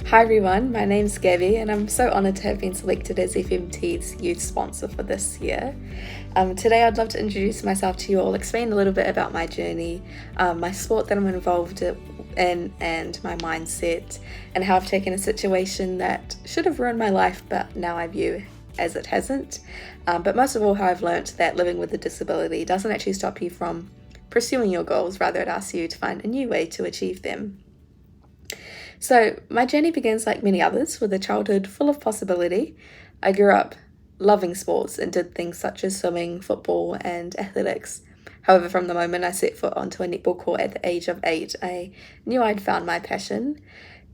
Hi everyone, my name's Gabby and I'm so honoured to have been selected as FMT's youth sponsor for this year. Today I'd love to introduce myself to you all, explain a little bit about my journey, my sport that I'm involved in and my mindset, and how I've taken a situation that should have ruined my life but now I view as it hasn't. But most of all, how I've learnt that living with a disability doesn't actually stop you from pursuing your goals, rather it asks you to find a new way to achieve them. So my journey begins like many others with a childhood full of possibility. I grew up loving sports and did things such as swimming, football and athletics. However, from the moment I set foot onto a netball court at the age of 8, I knew I'd found my passion.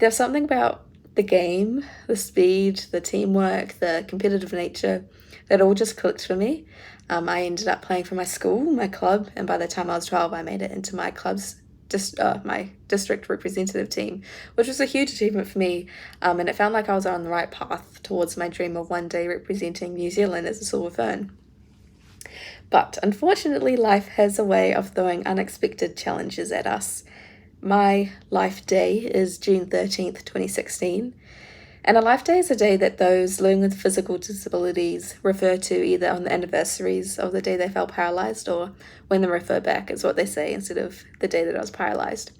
There's something about the game, the speed, the teamwork, the competitive nature that all just clicked for me. I ended up playing for my school, my club, and by the time I was 12 I made it into my club's my district representative team, which was a huge achievement for me, and it felt like I was on the right path towards my dream of one day representing New Zealand as a silver fern. But unfortunately, life has a way of throwing unexpected challenges at us. My life day is June 13th, 2016, and a life day is a day that those living with physical disabilities refer to either on the anniversaries of the day they felt paralysed or when they refer back is what they say instead of the day that I was paralysed.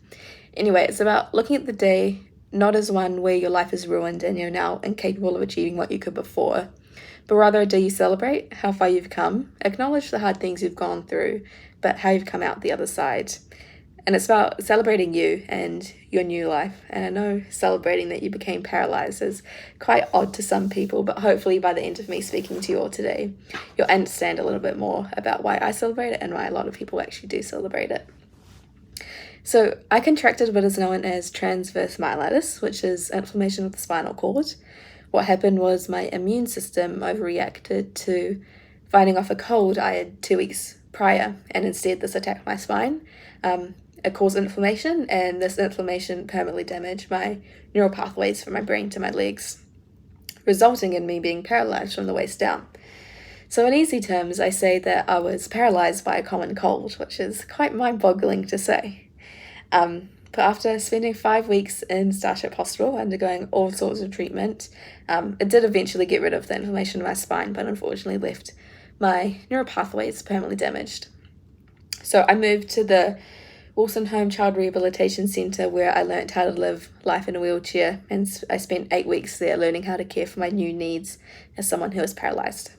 Anyway, it's about looking at the day not as one where your life is ruined and you're now incapable of achieving what you could before, but rather a day you celebrate how far you've come, acknowledge the hard things you've gone through, but how you've come out the other side. And it's about celebrating you and your new life. And I know celebrating that you became paralysed is quite odd to some people, but hopefully by the end of me speaking to you all today, you'll understand a little bit more about why I celebrate it and why a lot of people actually do celebrate it. So I contracted what is known as transverse myelitis, which is inflammation of the spinal cord. What happened was my immune system overreacted to fighting off a cold I had 2 weeks prior, and instead this attacked my spine. It caused inflammation, and this inflammation permanently damaged my neural pathways from my brain to my legs, resulting in me being paralysed from the waist down. So in easy terms, I say that I was paralysed by a common cold, which is quite mind-boggling to say. But after spending 5 weeks in Starship Hospital, undergoing all sorts of treatment, it did eventually get rid of the inflammation in my spine, but unfortunately left my neural pathways permanently damaged. So I moved to the Wilson Home Child Rehabilitation Centre, where I learnt how to live life in a wheelchair, and I spent 8 weeks there learning how to care for my new needs as someone who was paralysed.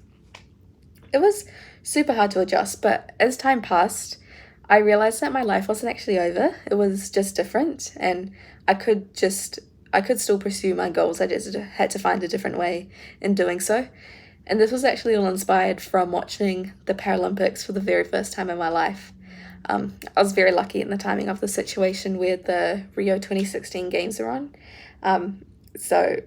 It was super hard to adjust, but as time passed, I realised that my life wasn't actually over. It was just different, and I could still pursue my goals. I just had to find a different way in doing so. And this was actually all inspired from watching the Paralympics for the very first time in my life. I was very lucky in the timing of the situation where the Rio 2016 games are on. So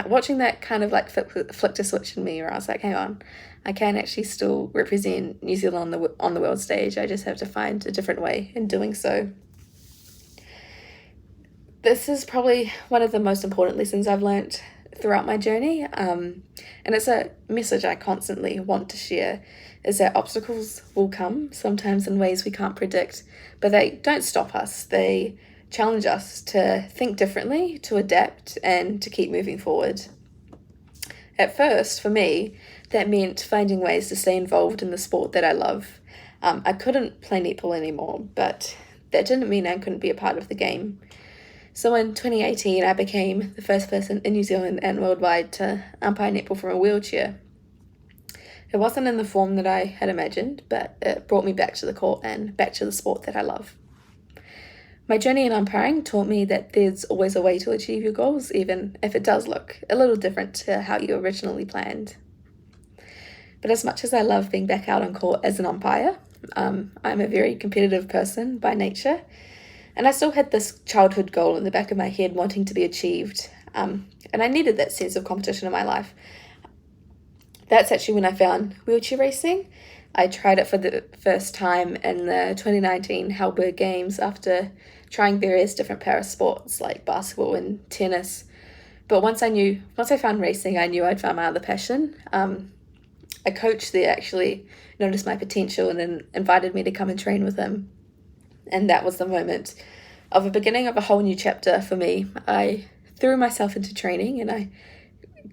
watching that kind of like flicked a switch in me where I was like, hang on, I can actually still represent New Zealand on the world stage. I just have to find a different way in doing so. This is probably one of the most important lessons I've learnt throughout my journey, and it's a message I constantly want to share, is that obstacles will come, sometimes in ways we can't predict, but they don't stop us. They challenge us to think differently, to adapt, and to keep moving forward. At first, for me, that meant finding ways to stay involved in the sport that I love. I couldn't play netball anymore, but that didn't mean I couldn't be a part of the game. So in 2018, I became the first person in New Zealand and worldwide to umpire netball from a wheelchair. It wasn't in the form that I had imagined, but it brought me back to the court and back to the sport that I love. My journey in umpiring taught me that there's always a way to achieve your goals, even if it does look a little different to how you originally planned. But as much as I love being back out on court as an umpire, I'm a very competitive person by nature, and I still had this childhood goal in the back of my head wanting to be achieved, and I needed that sense of competition in my life. That's actually when I found wheelchair racing. I tried it for the first time in the 2019 Halberg Games after trying various different para sports like basketball and tennis. But once I found racing, I knew I'd found my other passion. A coach there actually noticed my potential and then invited me to come and train with him. And that was the moment of a beginning of a whole new chapter for me. I threw myself into training, and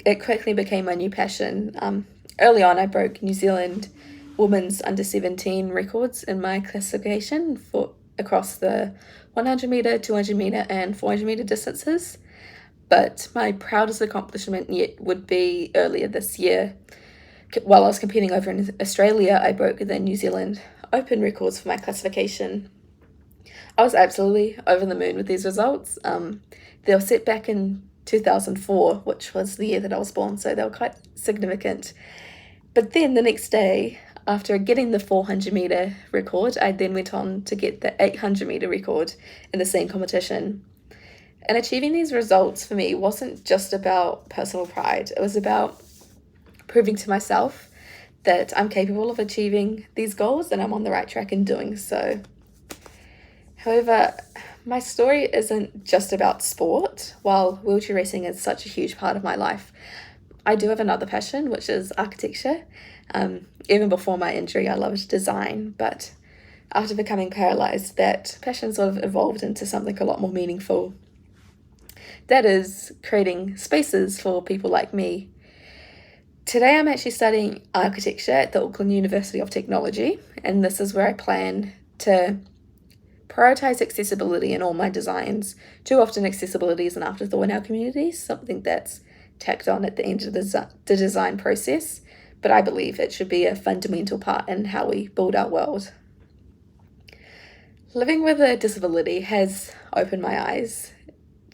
it quickly became my new passion. Early on, I broke New Zealand women's under 17 records in my classification across the 100 metre, 200 metre and 400 metre distances. But my proudest accomplishment yet would be earlier this year. While I was competing over in Australia, I broke the New Zealand Open records for my classification. I was absolutely over the moon with these results. They were set back in 2004, which was the year that I was born, so they were quite significant. But then the next day, after getting the 400 metre record, I then went on to get the 800 metre record in the same competition. And achieving these results for me wasn't just about personal pride. It was about proving to myself that I'm capable of achieving these goals and I'm on the right track in doing so. However, my story isn't just about sport. While wheelchair racing is such a huge part of my life, I do have another passion, which is architecture. Even before my injury, I loved design, but after becoming paralysed, that passion sort of evolved into something a lot more meaningful. That is creating spaces for people like me. Today I'm actually studying architecture at the Auckland University of Technology, and this is where I plan to prioritise accessibility in all my designs. Too often accessibility is an afterthought in our communities, something that's tacked on at the end of the design process, but I believe it should be a fundamental part in how we build our world. Living with a disability has opened my eyes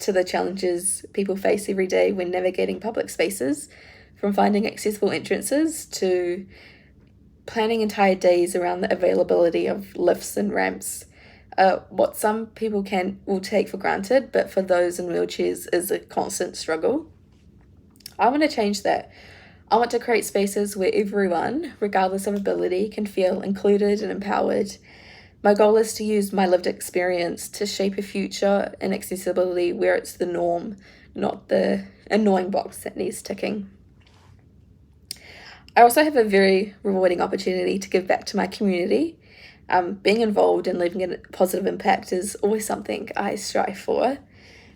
to the challenges people face every day when navigating public spaces, from finding accessible entrances to planning entire days around the availability of lifts and ramps. What some people will take for granted, but for those in wheelchairs is a constant struggle. I want to change that. I want to create spaces where everyone, regardless of ability, can feel included and empowered. My goal is to use my lived experience to shape a future in accessibility where it's the norm, not the annoying box that needs ticking. I also have a very rewarding opportunity to give back to my community. Being involved and leaving a positive impact is always something I strive for.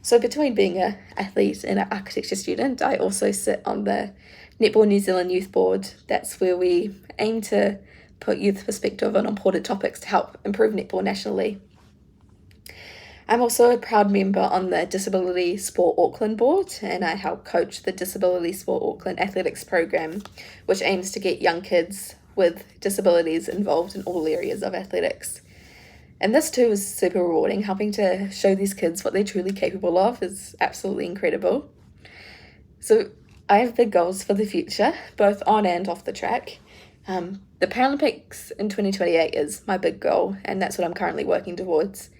So between being an athlete and an architecture student, I also sit on the Netball New Zealand Youth Board. That's where we aim to put youth perspective on important topics to help improve netball nationally. I'm also a proud member on the Disability Sport Auckland board, and I help coach the Disability Sport Auckland athletics program, which aims to get young kids with disabilities involved in all areas of athletics. And this too is super rewarding. Helping to show these kids what they're truly capable of is absolutely incredible. So I have big goals for the future, both on and off the track. The Paralympics in 2028 is my big goal, and that's what I'm currently working towards.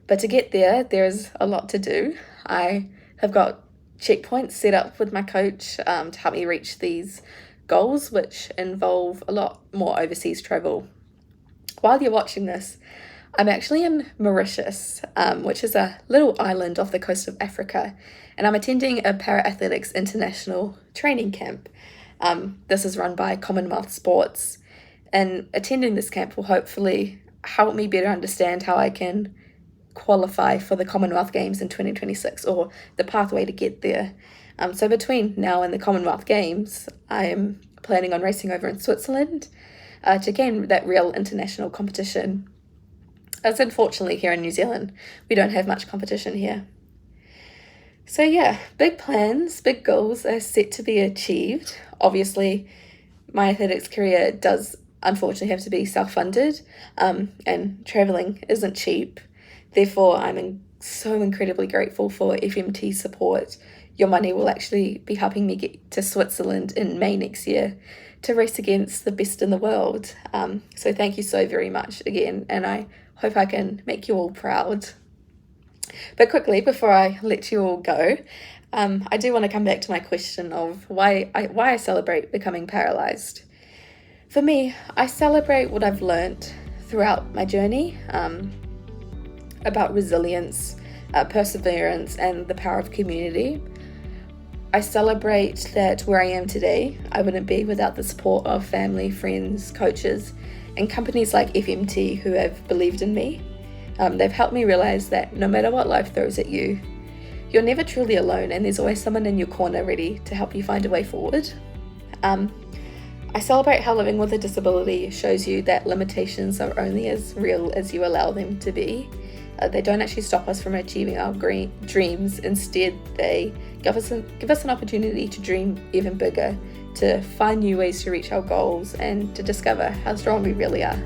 But to get there, there's a lot to do. I have got checkpoints set up with my coach to help me reach these goals, which involve a lot more overseas travel. While you're watching this, I'm actually in Mauritius, which is a little island off the coast of Africa, and I'm attending a para-athletics international training camp. This is run by Commonwealth Sports, and attending this camp will hopefully help me better understand how I can qualify for the Commonwealth Games in 2026, or the pathway to get there. So between now and the Commonwealth Games, I am planning on racing over in Switzerland to gain that real international competition. As unfortunately here in New Zealand, we don't have much competition here. So yeah, big plans, big goals are set to be achieved. Obviously, my athletics career does unfortunately have to be self-funded, and travelling isn't cheap. Therefore, I'm so incredibly grateful for FMT support. Your money will actually be helping me get to Switzerland in May next year to race against the best in the world. So thank you so very much again, and I hope I can make you all proud. But quickly, before I let you all go, I do want to come back to my question of why I celebrate becoming paralysed. For me, I celebrate what I've learnt throughout my journey about resilience, perseverance, and the power of community. I celebrate that where I am today, I wouldn't be without the support of family, friends, coaches, and companies like FMT who have believed in me. They've helped me realise that no matter what life throws at you, You're never truly alone, and there's always someone in your corner ready to help you find a way forward. I celebrate how living with a disability shows you that limitations are only as real as you allow them to be. They don't actually stop us from achieving our dreams. Instead, they give us an opportunity to dream even bigger, to find new ways to reach our goals, and to discover how strong we really are.